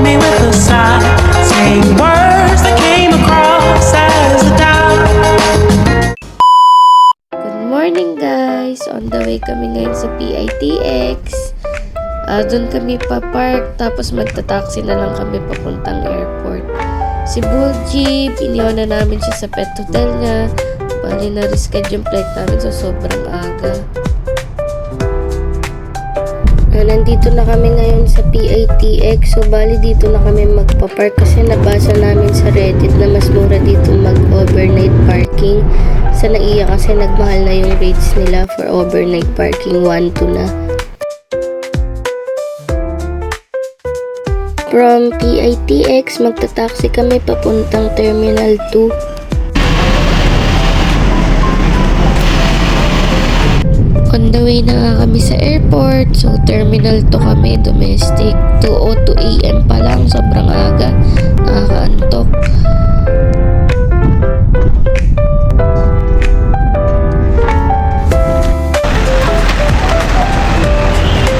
me with a sigh, saying words that came across as a doubt. Good morning guys! On the way kami ngayon sa PITX. Doon kami pa-park, tapos magta-taxi na lang kami papuntang airport. Si Buljeep, iniwan na namin siya sa pet hotel niya. Bali na reschedule yung flight namin so sobrang aga. Nandito na kami ngayon sa PITX. So bali dito na kami magpa-park kasi nabasa namin sa Reddit na mas mura dito mag-overnight parking. Sa NAIA kasi nagmahal na yung rates nila for overnight parking, 1-2 na. From PITX, magta-taxi kami papuntang Terminal 2. On the way na nga kami sa airport. So, Terminal 2 kami, domestic. 2:02 AM pa lang, sobrang aga. Nakakaantok.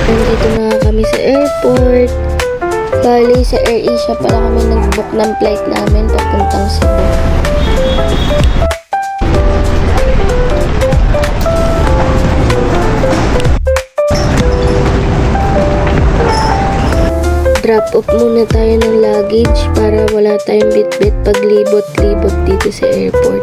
Nandito na nga kami sa airport. Bali, sa AirAsia pala kami nag-book ng flight namin papuntang Cebu. Drop off muna tayo ng luggage para wala tayong bit-bit paglibot-libot dito sa airport.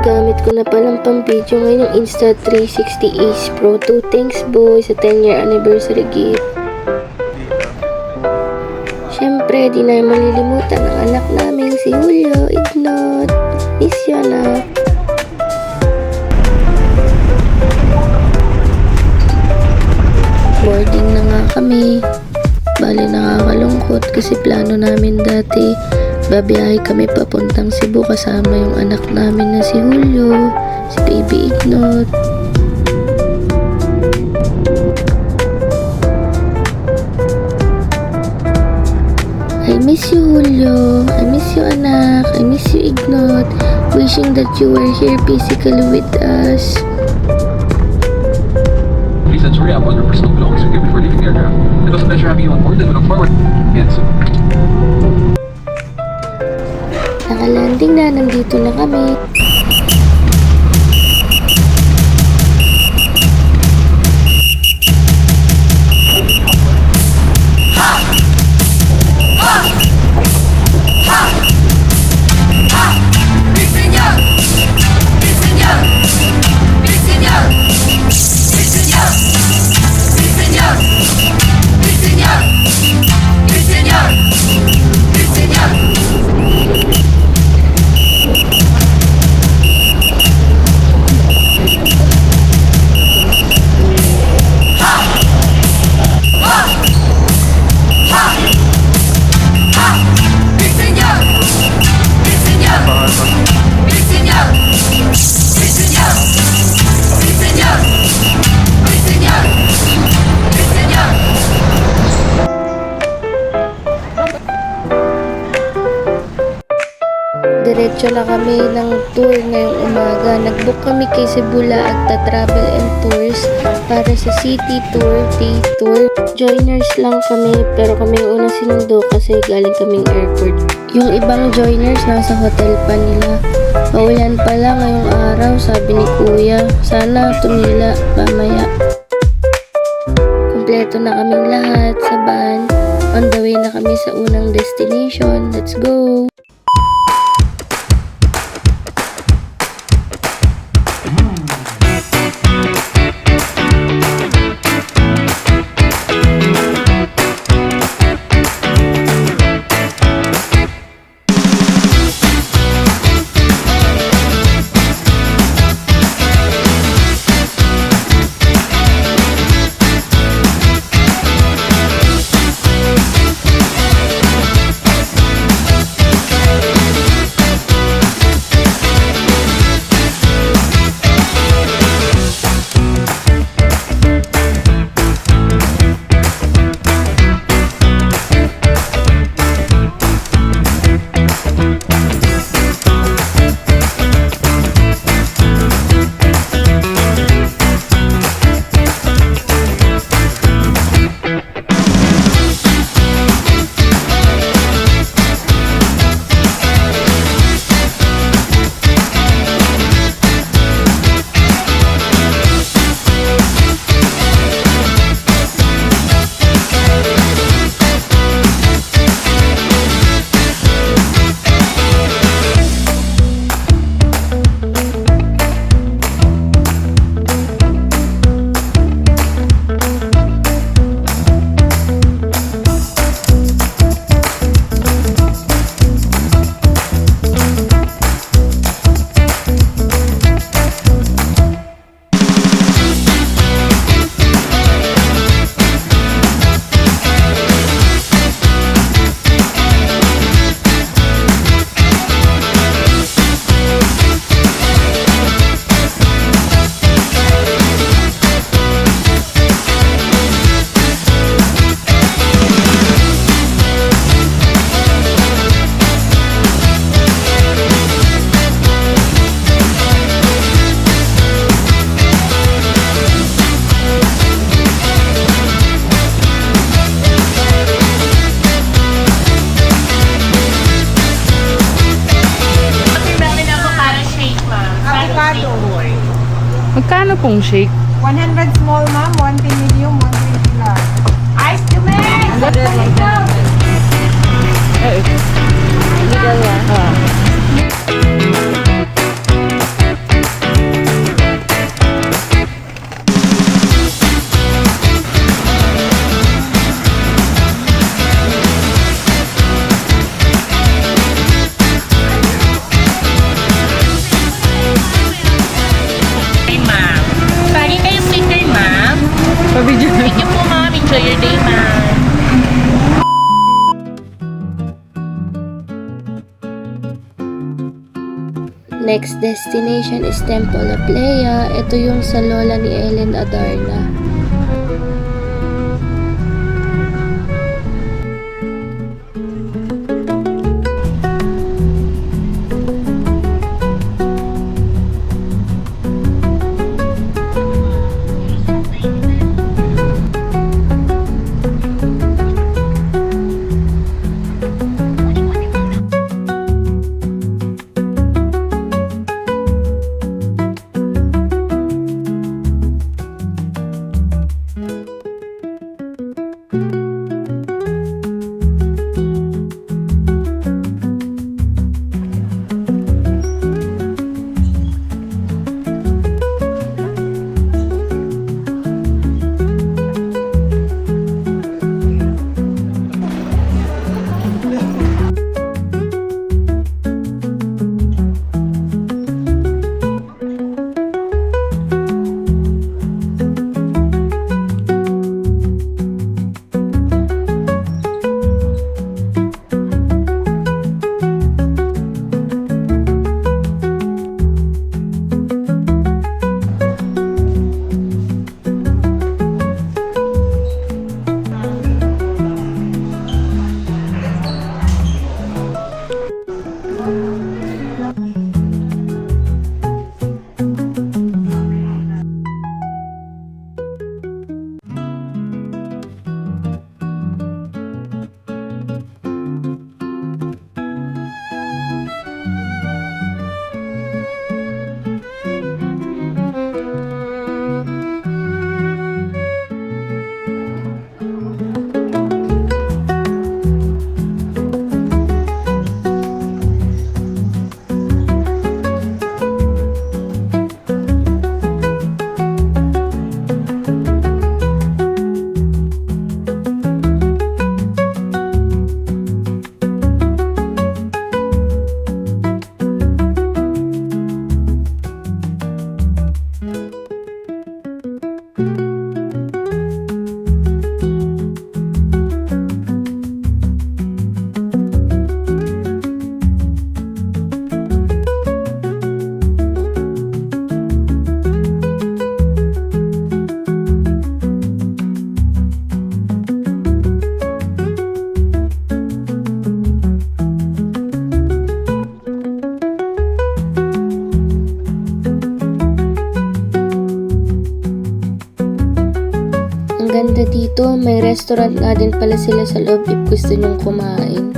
Gamit ko na palang pang-video ngayon yung Insta360 Ace Pro 2. Thanks boy sa 10-year anniversary gift. Siyempre, di na malilimutan ang anak namin si Julio Ignot. Miss you na. Boarding na nga kami. Bali nakakalungkot kasi plano namin dati babiyahe kami papuntang Cebu kasama yung anak namin na si Julio, si Baby Ignot. I miss you, Julio. I miss you, anak. I miss you, Ignot. Wishing that you were here physically with us. Please ensure you have all your personal belongings with you before leaving the aircraft. It was a pleasure having you on board and we look forward. Yes. Nakalanding na. Nandito na kami. Diretso na kami ng tour ngayong umaga. Nag-book kami kay Cebula Agta Travel and Tours para sa city tour, day tour. Joiners lang kami pero kami yung unang sinundo kasi galing kaming airport. Yung ibang joiners nasa hotel pa nila. Maulan pala ngayong araw, sabi ni Kuya. Sana tumila mamaya. Kompleto na kaming lahat sa van. On the way na kami sa unang destination. Let's go! Magkano pong shake? 100 small, ma'am. 1 medium, 120 large. Ice to make! Legal yan? Hey, ma'am. Sorry kayo picture, ma'am. Pabidyo. Thank you po, ma'am. Enjoy your day, ma'am. Next destination is Temple of Leia. Ito yung sa lola ni Ellen Adarna. Ganda dito, may restaurant nga din pala sila sa loob if gusto nyong kumain.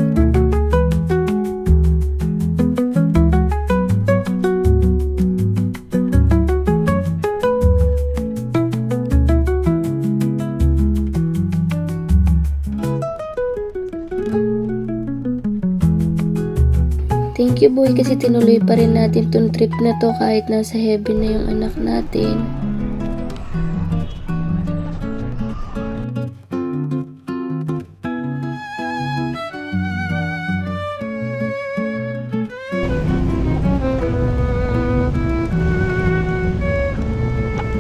Thank you boy kasi tinuloy pa rin natin tong trip na to kahit nasa heaven na yung anak natin.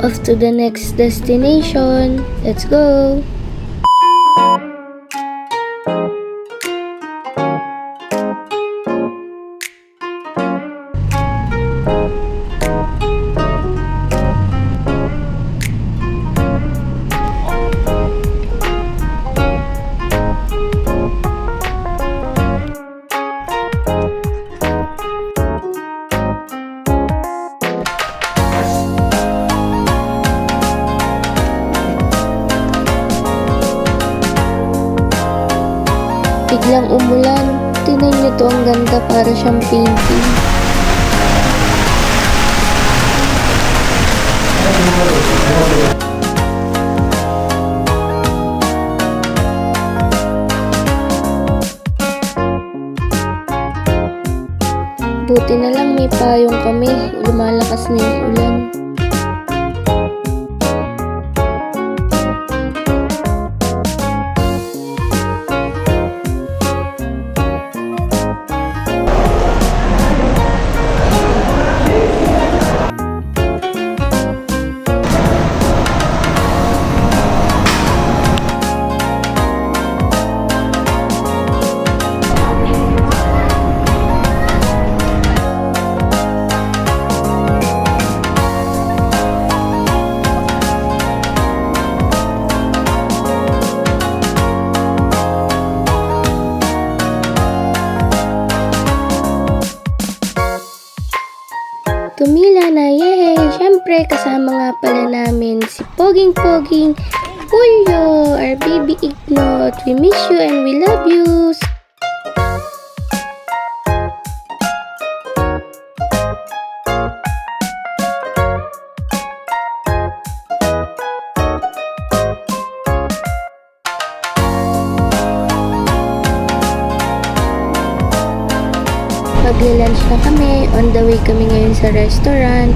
Off to the next destination. Let's go! Biglang umulan. Tingnan nyo to, ang ganda, para siyang painting. Buti na lang may payong kami, lumalakas na yung ulan. Tumila na, yay! Siyempre, kasama nga pala namin si Poging-Poging Julio, our baby Ignot. We miss you and we love you. Magla-lunch na kami. On the way kami ngayon sa restaurant.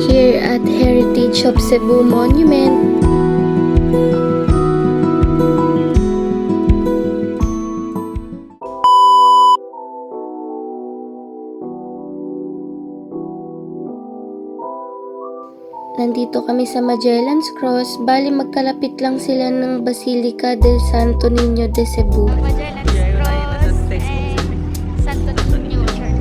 Here at Heritage of Cebu Monument. Nandito kami sa Magellan's Cross, bali magkalapit lang sila ng Basilica del Santo Niño de Cebu. Magellan's Cross and Santo Niño Church.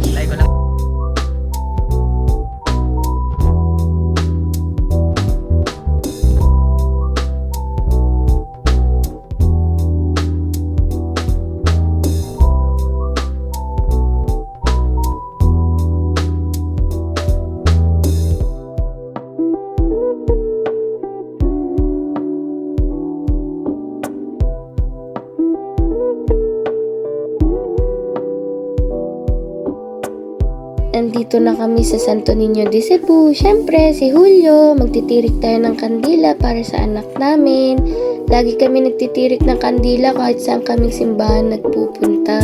Nandito na kami sa Santo Niño de Cebu. Siyempre, si Julio, magtitirik tayo ng kandila para sa anak namin. Lagi kami nagtitirik ng kandila kahit saan kaming simbahan nagpupunta.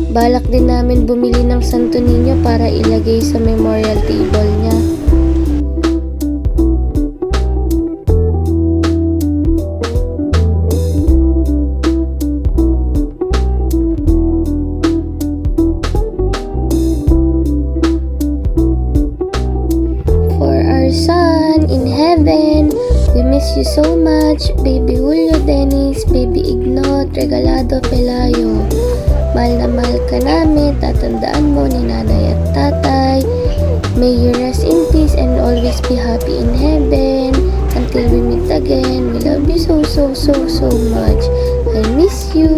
Balak din namin bumili ng Santo Niño para ilagay sa memorial table niya. Son in heaven, we miss you so much, baby Julio Dennis, baby Ignot, Regalado Pelayo. Mahal na mahal ka namin, tatandaan mo ni nanay at tatay. May you rest in peace and always be happy in heaven. Until we meet again, we love you so much. I miss you.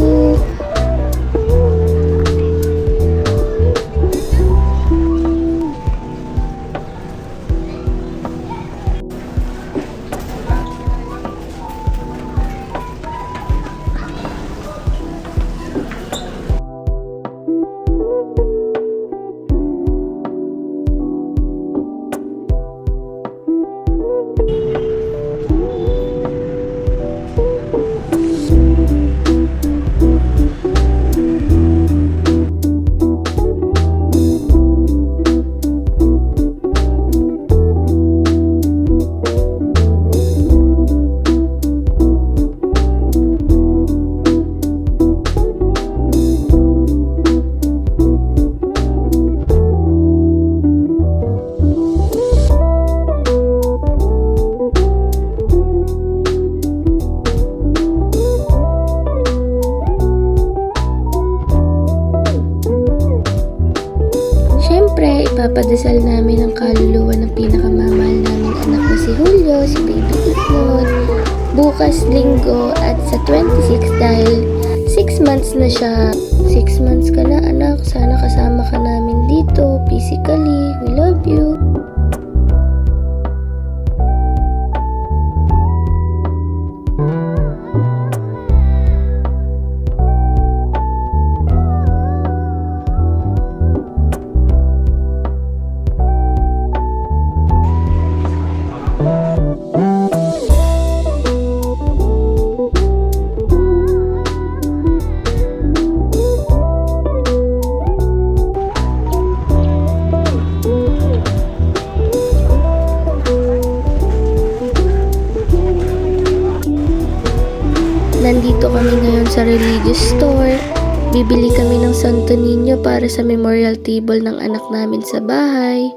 Pinapadasal namin ang kaluluwa ng pinakamamahal naming anak na si Julio, si Baby Ignot. Bukas linggo at sa 26 dahil 6 months na siya. 6 months ka na anak, sana kasama ka namin dito physically. We love you. Nandito kami ngayon sa religious store. Bibili kami ng Santo Niño para sa memorial table ng anak namin sa bahay.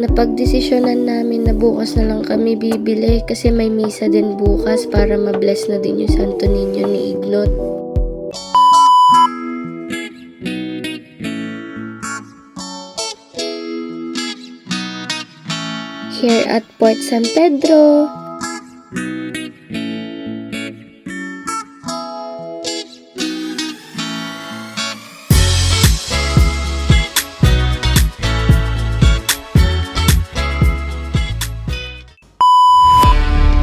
Napagdesisyonan namin na bukas na lang kami bibili kasi may misa din bukas para ma-bless na din yung Santo Niño ni Ignot. Here at Port San Pedro.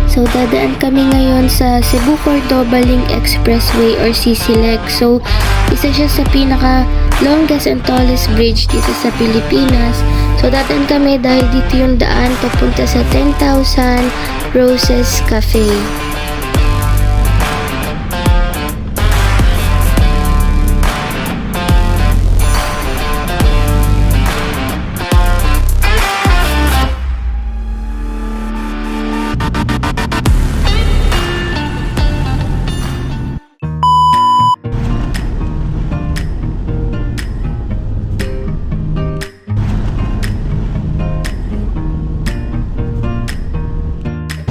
So, dadaan kami ngayon sa Cebu-Cordoba Link Expressway or CCLEX. So, isa siya sa pinaka-longest and tallest bridge dito sa Pilipinas. So, dadaan kami dahil dito yung daan papunta sa 10,000 Roses Cafe.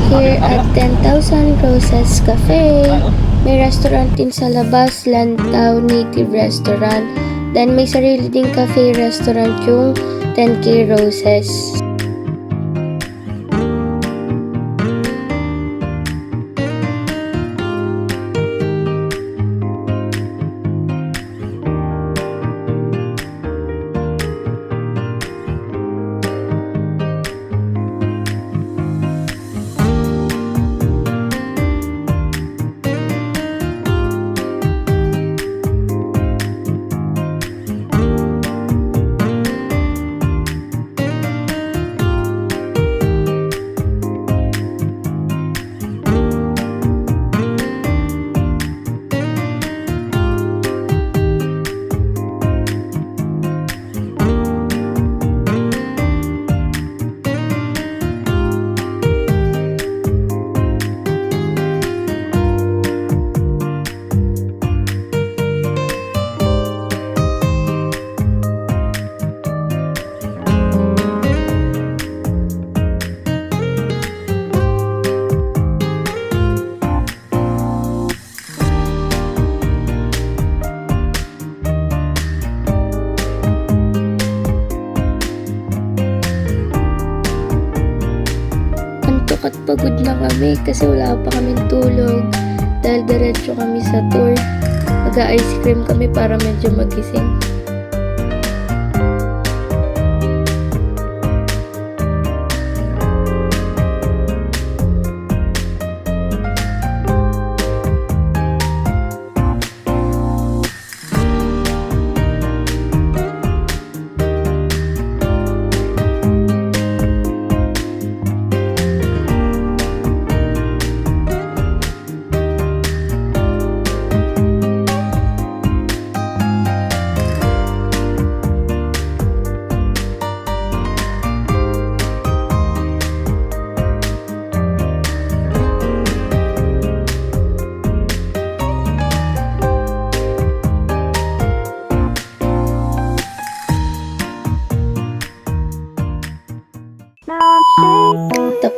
Here at 10,000 Roses Cafe, may restaurant din sa labas, Lantau Native Restaurant. Then may sarili ding cafe restaurant yung 10K Roses. At pagod na kami kasi wala pa kaming tulog dahil diretso kami sa tour. Mag-ice cream kami para medyo magising.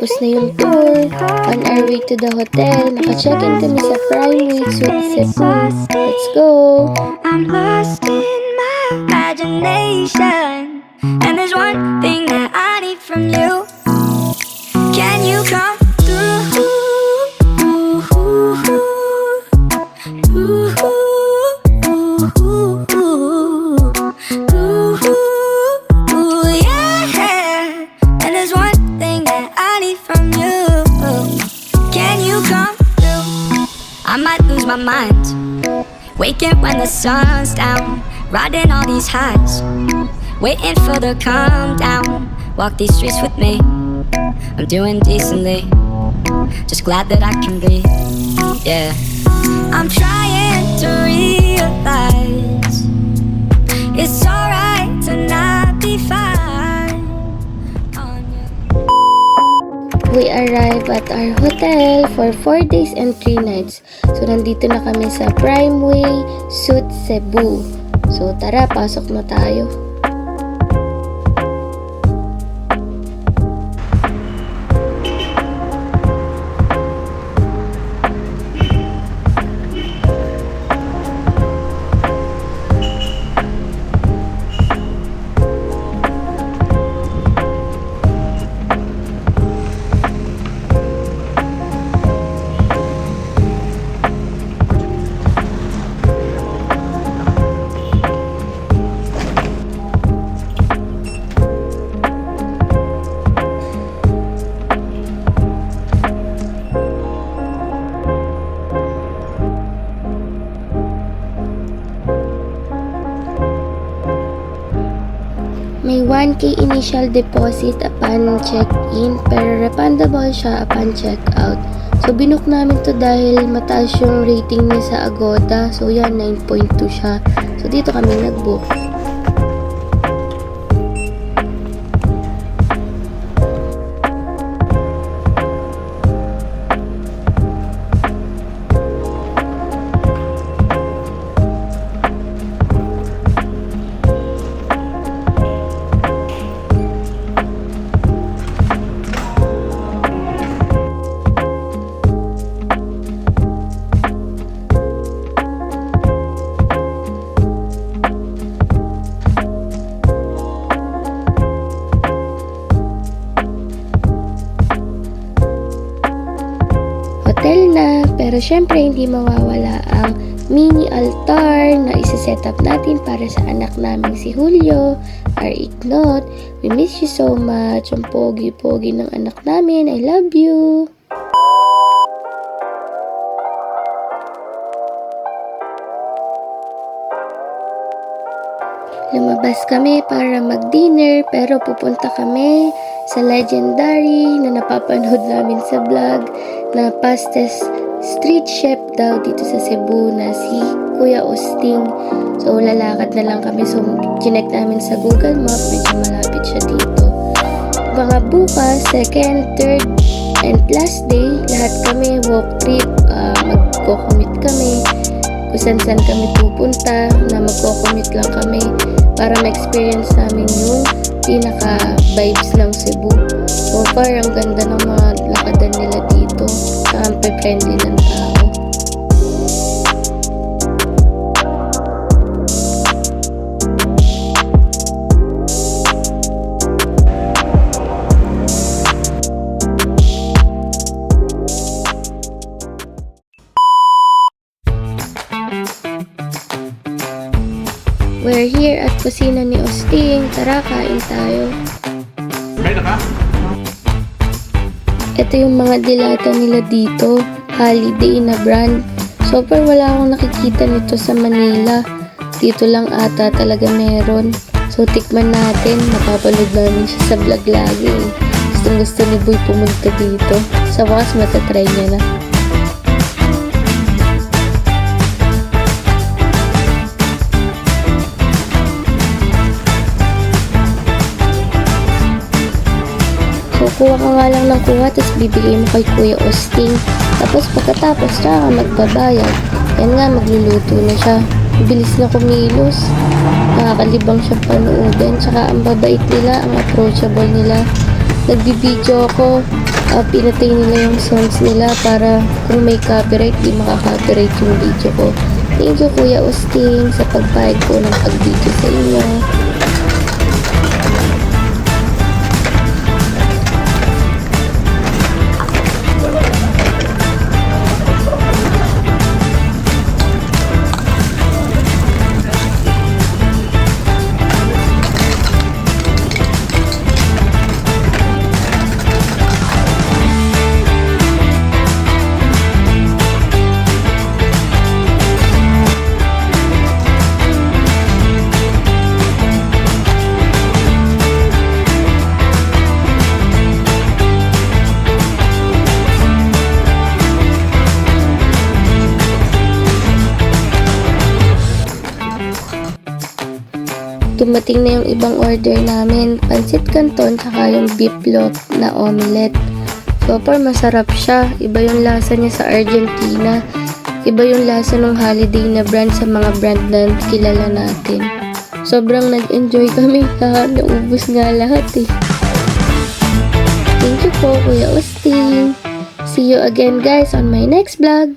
Tapos na yung tour. On our way to the hotel, naka-check-in kami sa Primeway Suite Cebu. Let's go! I'm lost in my imagination, and there's one thing that I need from you. Can you come through? Yeah. And there's one thing that I need from you. Can you come through? I might lose my mind, waking when the sun's down, riding all these highs, waiting for the calm down. Walk these streets with me, I'm doing decently, just glad that I can breathe. Yeah, I'm trying to realize it's alright to not be fine on you. We arrive at our hotel for 4 days and 3 nights. So, nandito na kami sa Primeway Suite Cebu. So, tara, pasok na tayo. May 1K initial deposit upon check-in, pero refundable siya upon check-out. So, binook namin to dahil mataas yung rating niya sa Agoda. So, yan, 9.2 siya. So, dito kami nag-book. Hotel na, pero syempre hindi mawawala ang mini altar na isa-set up natin para sa anak namin si Julio, our ignot. We miss you so much. Ang pogi-pogi ng anak namin. I love you. Lumabas kami para mag-dinner, pero pupunta kami sa legendary na napapanood namin sa vlog na fastest street chef daw dito sa Cebu na si Kuya Osting. So, lalakad na lang kami. So, chinek namin sa Google Map. Medyo malapit siya dito. Mga bukas, second, third, and last day, lahat kami walk trip. Magko-commute kami. Kung saan kami pupunta, na magko-commute lang kami para ma-experience namin yung pinaka-vibes ng Cebu. So far, ang ganda ng mga lakadan nila dito. Saka friendly ng tao. We're here at kusina ni Osting. Tara, kain tayo. Ito yung mga dilata nila dito. Holiday na brand. So far, wala akong nakikita nito sa Manila. Dito lang ata talaga meron. So, tikman natin. Napapanood namin siya sa vlog lagi. Gustong gusto ni Boy pumunta dito. Sa wakas, matatry niya na. Kuha ka nga lang ng kuha, tapos bibigay mo kay Kuya Osting. Tapos pagkatapos, tsaka ka magbabayad. Yan nga, magluluto na siya. Bilis na kumilos. Nakakalibang siya panoodin. Tsaka ang babait nila, ang approachable nila. nagbibideo ako, pinatay nila yung sounds nila para kung may copyright, di makaka-copyright yung video ko. Thank you Kuya Austin sa pagpahig ko ng pag-video sa inyo. Dumating na yung ibang order namin, pancit canton tsaka yung beef loaf na omelette. So far masarap siya, iba yung lasa niya sa Argentina, iba yung lasa ng holiday na brand sa mga brand na kilala natin. Sobrang nag-enjoy kami, naubos nga lahat eh. Thank you po Kuya Austin. See you again guys on my next vlog.